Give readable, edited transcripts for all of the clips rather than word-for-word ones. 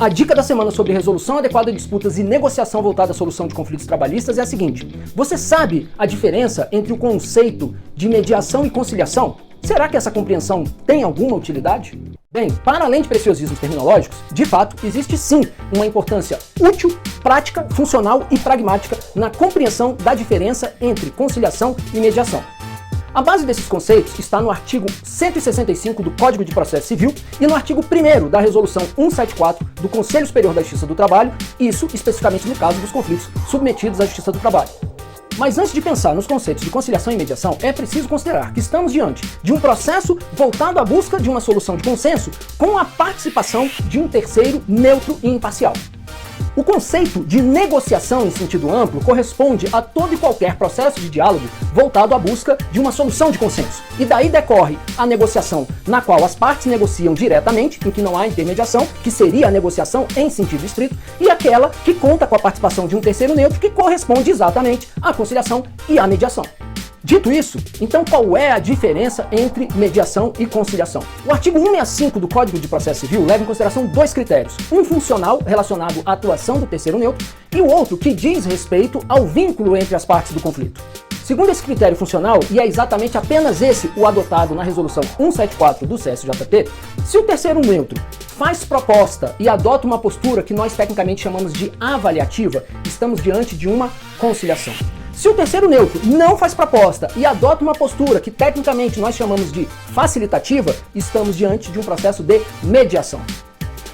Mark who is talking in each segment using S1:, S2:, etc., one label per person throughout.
S1: A dica da semana sobre resolução adequada de disputas e negociação voltada à solução de conflitos trabalhistas é a seguinte: você sabe a diferença entre o conceito de mediação e conciliação? Será que essa compreensão tem alguma utilidade? Bem, para além de preciosismos terminológicos, de fato, existe sim uma importância útil, prática, funcional e pragmática na compreensão da diferença entre conciliação e mediação. A base desses conceitos está no artigo 165 do Código de Processo Civil e no artigo 1º da Resolução 174 do Conselho Superior da Justiça do Trabalho, isso especificamente no caso dos conflitos submetidos à Justiça do Trabalho. Mas antes de pensar nos conceitos de conciliação e mediação, é preciso considerar que estamos diante de um processo voltado à busca de uma solução de consenso com a participação de um terceiro neutro e imparcial. O conceito de negociação em sentido amplo corresponde a todo e qualquer processo de diálogo voltado à busca de uma solução de consenso. E daí decorre a negociação na qual as partes negociam diretamente, em que não há intermediação, que seria a negociação em sentido estrito, e aquela que conta com a participação de um terceiro neutro, que corresponde exatamente à conciliação e à mediação. Dito isso, então qual é a diferença entre mediação e conciliação? O artigo 165 do Código de Processo Civil leva em consideração dois critérios, um funcional relacionado à atuação do terceiro neutro e o outro que diz respeito ao vínculo entre as partes do conflito. Segundo esse critério funcional, e é exatamente apenas esse o adotado na Resolução 174 do CSJT, se o terceiro neutro faz proposta e adota uma postura que nós tecnicamente chamamos de avaliativa, estamos diante de uma conciliação. Se o terceiro neutro não faz proposta e adota uma postura que tecnicamente nós chamamos de facilitativa, estamos diante de um processo de mediação.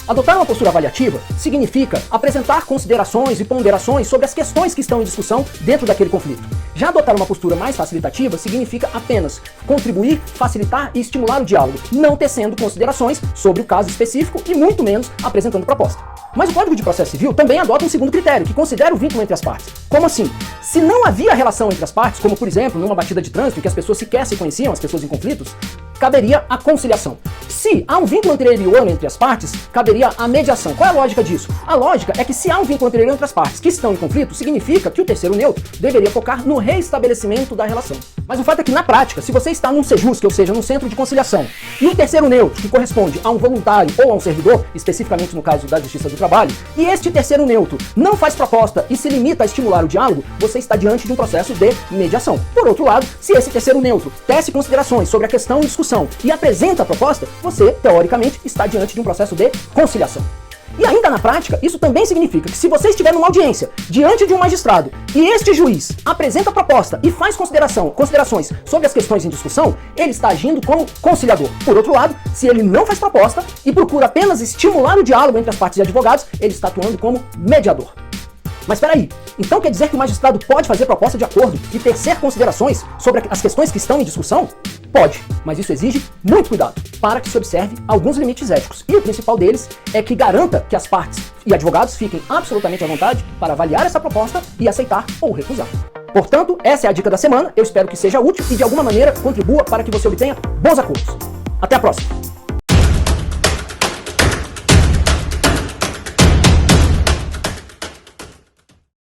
S1: Adotar uma postura avaliativa significa apresentar considerações e ponderações sobre as questões que estão em discussão dentro daquele conflito. Já adotar uma postura mais facilitativa significa apenas contribuir, facilitar e estimular o diálogo, não tecendo considerações sobre o caso específico e muito menos apresentando proposta. Mas o Código de Processo Civil também adota um segundo critério, que considera o vínculo entre as partes. Como assim? Se não havia relação entre as partes, como por exemplo numa batida de trânsito em que as pessoas sequer se conheciam, as pessoas em conflitos, caberia a conciliação. Se há um vínculo anterior entre as partes, caberia a mediação. Qual é a lógica disso? A lógica é que se há um vínculo anterior entre as partes que estão em conflito, significa que o terceiro neutro deveria focar no reestabelecimento da relação. Mas o fato é que na prática, se você está num SEJUSC, ou seja, num centro de conciliação, e o terceiro neutro, que corresponde a um voluntário ou a um servidor, especificamente no caso da Justiça do Trabalho, e este terceiro neutro não faz proposta e se limita a estimular o diálogo, você está diante de um processo de mediação. Por outro lado, se esse terceiro neutro tece considerações sobre a questão em discussão e apresenta a proposta, você, teoricamente, está diante de um processo de conciliação. E ainda na prática, isso também significa que se você estiver numa audiência, diante de um magistrado, e este juiz apresenta a proposta e faz considerações sobre as questões em discussão, ele está agindo como conciliador. Por outro lado, se ele não faz proposta e procura apenas estimular o diálogo entre as partes e advogados, ele está atuando como mediador. Mas espera aí, então quer dizer que o magistrado pode fazer proposta de acordo e tecer considerações sobre as questões que estão em discussão? Pode, mas isso exige muito cuidado, para que se observe alguns limites éticos. E o principal deles é que garanta que as partes e advogados fiquem absolutamente à vontade para avaliar essa proposta e aceitar ou recusar. Portanto, essa é a dica da semana, eu espero que seja útil e de alguma maneira contribua para que você obtenha bons acordos. Até a próxima!